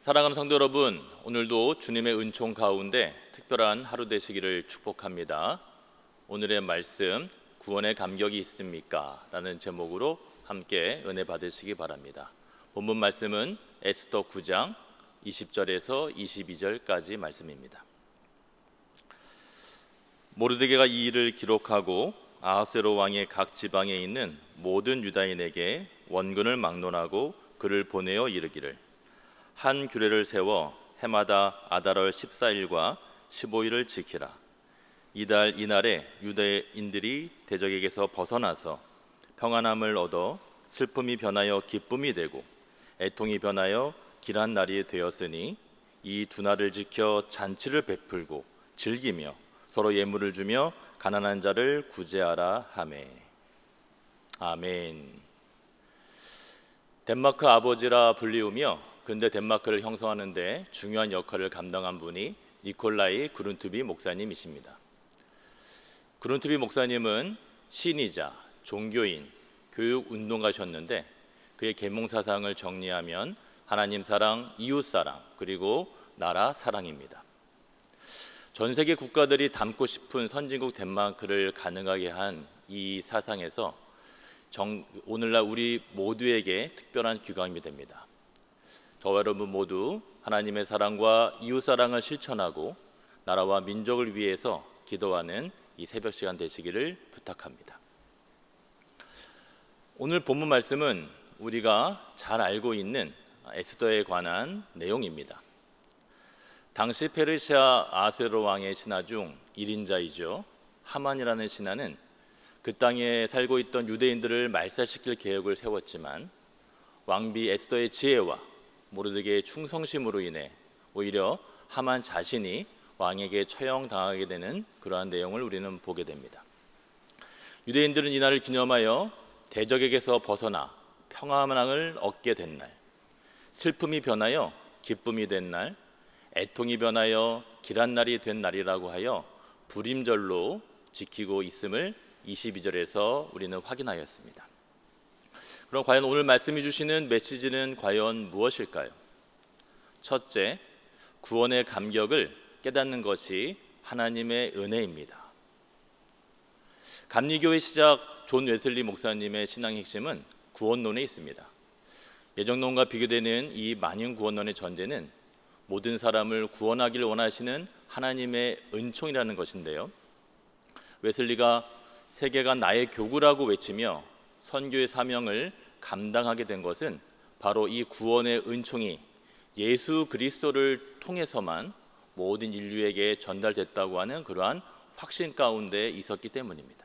사랑하는 성도 여러분, 오늘도 주님의 은총 가운데 특별한 하루 되시기를 축복합니다. 오늘의 말씀, 구원의 감격이 있습니까? 라는 제목으로 함께 은혜 받으시기 바랍니다. 본문 말씀은 에스더 9장 20절에서 22절까지 말씀입니다. 모르드게가 이 일을 기록하고 아하스웨로 왕의 각 지방에 있는 모든 유다인에게 원근을 막론하고 글을 보내어 이르기를, 한 규례를 세워 해마다 아달월 14일과 15일을 지키라. 이날에 유대인들이 대적에게서 벗어나서 평안함을 얻어 슬픔이 변하여 기쁨이 되고 애통이 변하여 길한 날이 되었으니 이 두 날을 지켜 잔치를 베풀고 즐기며 서로 예물을 주며 가난한 자를 구제하라 하매. 아멘. 덴마크 아버지라 불리우며 근대 덴마크를 형성하는 데 중요한 역할을 감당한 분이 니콜라이 그룬투비 목사님이십니다. 그룬투비 목사님은 신이자 종교인, 교육운동가셨는데 그의 계몽사상을 정리하면 하나님 사랑, 이웃 사랑, 그리고 나라 사랑입니다. 전 세계 국가들이 닮고 싶은 선진국 덴마크를 가능하게 한 이 사상에서 오늘날 우리 모두에게 특별한 귀감이 됩니다. 저와 여러분 모두 하나님의 사랑과 이웃 사랑을 실천하고 나라와 민족을 위해서 기도하는 이 새벽 시간 되시기를 부탁합니다. 오늘 본문 말씀은 우리가 잘 알고 있는 에스더에 관한 내용입니다. 당시 페르시아 아하스웨로 왕의 신하 중 1인자이죠. 하만이라는 신하는 그 땅에 살고 있던 유대인들을 말살시킬 계획을 세웠지만 왕비 에스더의 지혜와 모르드게의 충성심으로 인해 오히려 하만 자신이 왕에게 처형당하게 되는 그러한 내용을 우리는 보게 됩니다. 유대인들은 이날을 기념하여 대적에게서 벗어나 평안을 얻게 된 날, 슬픔이 변하여 기쁨이 된 날, 애통이 변하여 길한 날이 된 날이라고 하여 불임절로 지키고 있음을 22절에서 우리는 확인하였습니다. 그럼 과연 오늘 말씀이 주시는 메시지는 과연 무엇일까요? 첫째, 구원의 감격을 깨닫는 것이 하나님의 은혜입니다. 감리교의 시작 존 웨슬리 목사님의 신앙 핵심은 구원론에 있습니다. 예정론과 비교되는 이 만인 구원론의 전제는 모든 사람을 구원하기를 원하시는 하나님의 은총이라는 것인데요. 웨슬리가 세계가 나의 교구라고 외치며 선교의 사명을 감당하게 된 것은 바로 이 구원의 은총이 예수 그리스도를 통해서만 모든 인류에게 전달됐다고 하는 그러한 확신 가운데 있었기 때문입니다.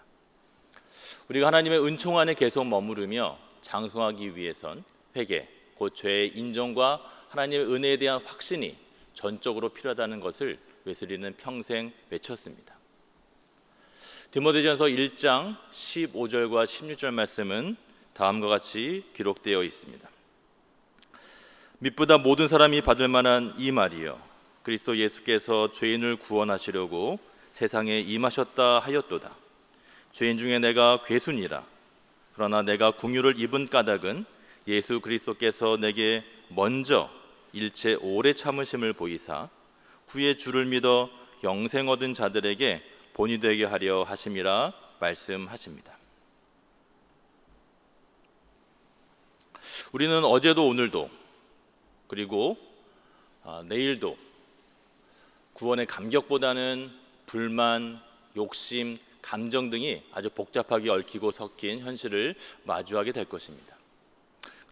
우리가 하나님의 은총 안에 계속 머무르며 장성하기 위해선 회개, 곧 죄의 인정과 하나님의 은혜에 대한 확신이 전적으로 필요하다는 것을 웨슬리는 평생 외쳤습니다. 디모데전서 1장 15절과 16절 말씀은 다음과 같이 기록되어 있습니다. 밑보다 모든 사람이 받을 만한 이 말이요, 그리스도 예수께서 죄인을 구원하시려고 세상에 임하셨다 하였도다. 죄인 중에 내가 괴순이라. 그러나 내가 긍휼을 입은 까닭은 예수 그리스도께서 내게 먼저 일체 오래 참으심을 보이사 후에 주를 믿어 영생 얻은 자들에게 본이 되게 하려 하심이라 말씀하십니다. 우리는 어제도 오늘도 그리고 내일도 구원의 감격보다는 불만, 욕심, 감정 등이 아주 복잡하게 얽히고 섞인 현실을 마주하게 될 것입니다.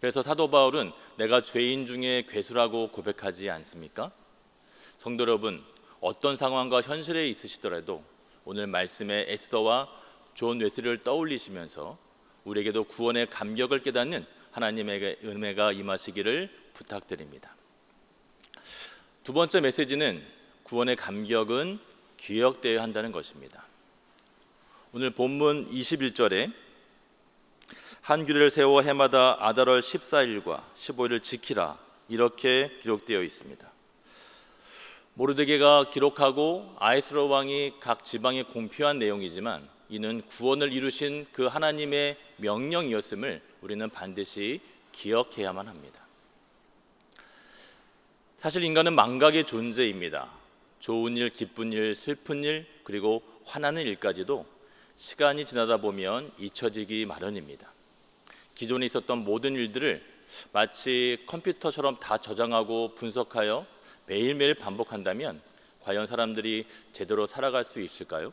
그래서 사도 바울은 내가 죄인 중에 괴수라고 고백하지 않습니까? 성도 여러분, 어떤 상황과 현실에 있으시더라도 오늘 말씀의 에스더와 존 웨슬리를 떠올리시면서 우리에게도 구원의 감격을 깨닫는 하나님의 은혜가 임하시기를 부탁드립니다. 두 번째 메시지는 구원의 감격은 기억되어야 한다는 것입니다. 오늘 본문 21절에 한 규례를 세워 해마다 아달월 14일과 15일을 지키라, 이렇게 기록되어 있습니다. 모르드게가 기록하고 아하스웨로 왕이 각 지방에 공표한 내용이지만 이는 구원을 이루신 그 하나님의 명령이었음을 우리는 반드시 기억해야만 합니다. 사실 인간은 망각의 존재입니다. 좋은 일, 기쁜 일, 슬픈 일, 그리고 화나는 일까지도 시간이 지나다 보면 잊혀지기 마련입니다. 기존에 있었던 모든 일들을 마치 컴퓨터처럼 다 저장하고 분석하여 매일매일 반복한다면 과연 사람들이 제대로 살아갈 수 있을까요?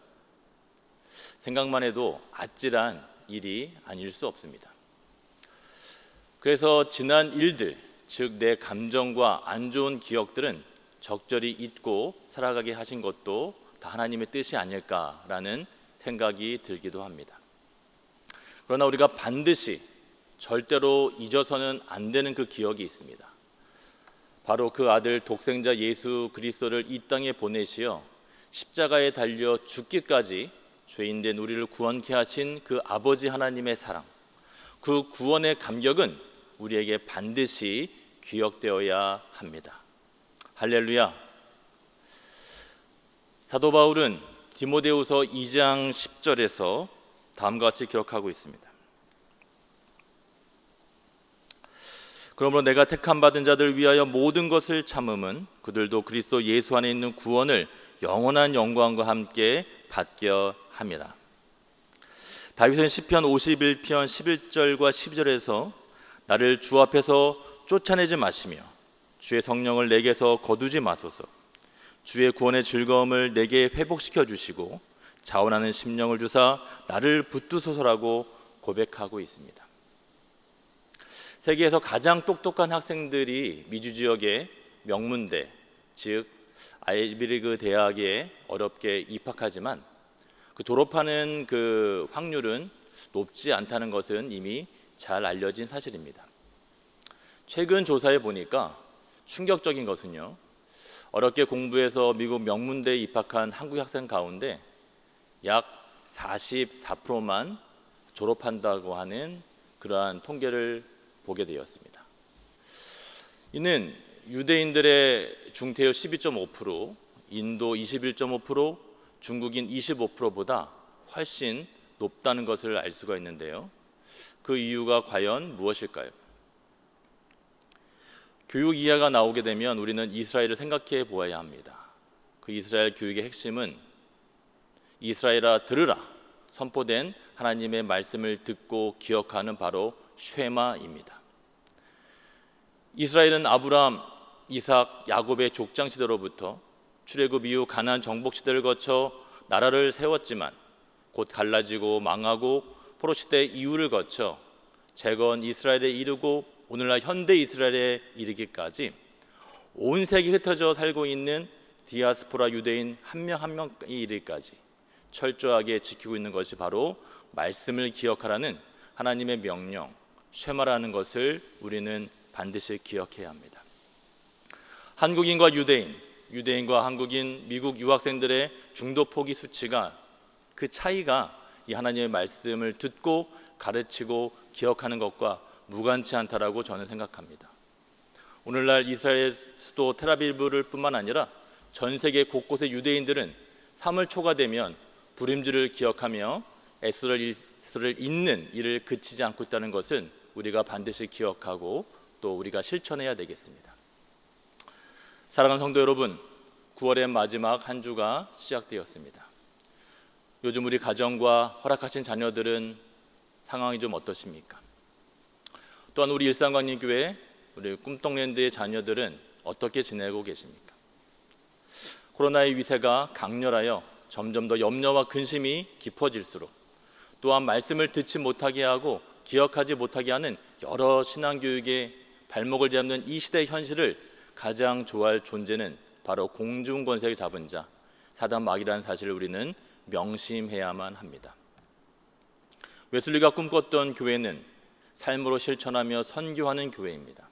생각만 해도 아찔한 일이 아닐 수 없습니다. 그래서 지난 일들, 즉 내 감정과 안 좋은 기억들은 적절히 잊고 살아가게 하신 것도 다 하나님의 뜻이 아닐까라는 생각이 들기도 합니다. 그러나 우리가 반드시 절대로 잊어서는 안 되는 그 기억이 있습니다. 바로 그 아들 독생자 예수 그리스도를 이 땅에 보내시어 십자가에 달려 죽기까지 죄인된 우리를 구원케 하신 그 아버지 하나님의 사랑, 그 구원의 감격은 우리에게 반드시 기억되어야 합니다. 할렐루야. 사도 바울은 디모데후서 2장 10절에서 다음과 같이 기록하고 있습니다. 그러므로 내가 택함 받은 자들 위하여 모든 것을 참음은 그들도 그리스도 예수 안에 있는 구원을 영원한 영광과 함께 받게 함이라. 다윗은 시편 51편 11절과 12절에서 나를 주 앞에서 쫓아내지 마시며 주의 성령을 내게서 거두지 마소서. 주의 구원의 즐거움을 내게 회복시켜 주시고 자원하는 심령을 주사 나를 붙드소서라고 고백하고 있습니다. 세계에서 가장 똑똑한 학생들이 미주 지역의 명문대, 즉 아이비리그 대학에 어렵게 입학하지만 그 졸업하는 그 확률은 높지 않다는 것은 이미 잘 알려진 사실입니다. 최근 조사해 보니까 충격적인 것은요, 어렵게 공부해서 미국 명문대에 입학한 한국 학생 가운데 약 44%만 졸업한다고 하는 그러한 통계를 보게 되었습니다. 이는 유대인들의 중퇴율 12.5%, 인도 21.5%, 중국인 25%보다 훨씬 높다는 것을 알 수가 있는데요. 그 이유가 과연 무엇일까요? 교육 이야기가 나오게 되면 우리는 이스라엘을 생각해 보아야 합니다. 그 이스라엘 교육의 핵심은 이스라엘아 들으라 선포된 하나님의 말씀을 듣고 기억하는 바로 쉐마입니다. 이스라엘은 아브라함, 이삭, 야곱의 족장 시대로부터 출애굽 이후 가나안 정복 시대를 거쳐 나라를 세웠지만 곧 갈라지고 망하고 포로 시대 이후를 거쳐 재건 이스라엘에 이르고 오늘날 현대 이스라엘에 이르기까지 온 세계에 흩어져 살고 있는 디아스포라 유대인 한 명 한 명에 이르기까지 철저하게 지키고 있는 것이 바로 말씀을 기억하라는 하나님의 명령, 쉐마라는 것을 우리는 반드시 기억해야 합니다. 한국인과 유대인, 유대인과 한국인, 미국 유학생들의 중도 포기 수치가 그 차이가 이 하나님의 말씀을 듣고 가르치고 기억하는 것과 무관치 않다라고 저는 생각합니다. 오늘날 이스라엘 수도 텔아비브를 뿐만 아니라 전 세계 곳곳의 유대인들은 3월 초가 되면 부림주를 기억하며 에스더를 읽는 일을 그치지 않고 있다는 것은 우리가 반드시 기억하고 또 우리가 실천해야 되겠습니다. 사랑하는 성도 여러분, 9월의 마지막 한 주가 시작되었습니다. 요즘 우리 가정과 허락하신 자녀들은 상황이 좀 어떠십니까? 또한 우리 일산광림교회, 우리 꿈동랜드의 자녀들은 어떻게 지내고 계십니까? 코로나의 위세가 강렬하여 점점 더 염려와 근심이 깊어질수록 또한 말씀을 듣지 못하게 하고 기억하지 못하게 하는 여러 신앙교육의 발목을 잡는 이 시대의 현실을 가장 좋아할 존재는 바로 공중권세를 잡은 자, 사단 마귀라는 사실을 우리는 명심해야만 합니다. 웨슬리가 꿈꿨던 교회는 삶으로 실천하며 선교하는 교회입니다.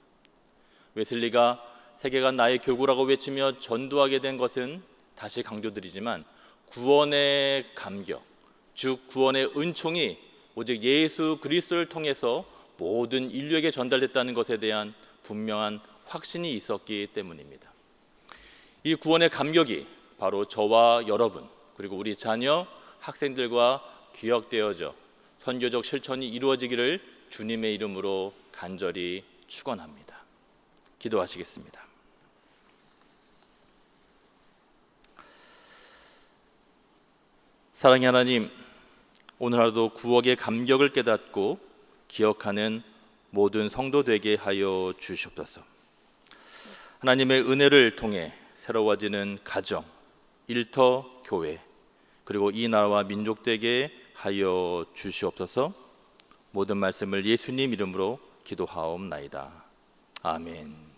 웨슬리가 세계가 나의 교구라고 외치며 전도하게 된 것은 다시 강조드리지만 구원의 감격, 즉 구원의 은총이 오직 예수 그리스도를 통해서 모든 인류에게 전달됐다는 것에 대한 분명한 확신이 있었기 때문입니다. 이 구원의 감격이 바로 저와 여러분 그리고 우리 자녀, 학생들과 기억되어져 선교적 실천이 이루어지기를 주님의 이름으로 간절히 축원합니다. 기도하시겠습니다. 사랑의 하나님, 오늘 하루도 구원의 감격을 깨닫고 기억하는 모든 성도 되게 하여 주시옵소서. 하나님의 은혜를 통해 새로워지는 가정, 일터, 교회, 그리고 이 나라와 민족 되게 하여 주시옵소서. 모든 말씀을 예수님 이름으로 기도하옵나이다. 아멘.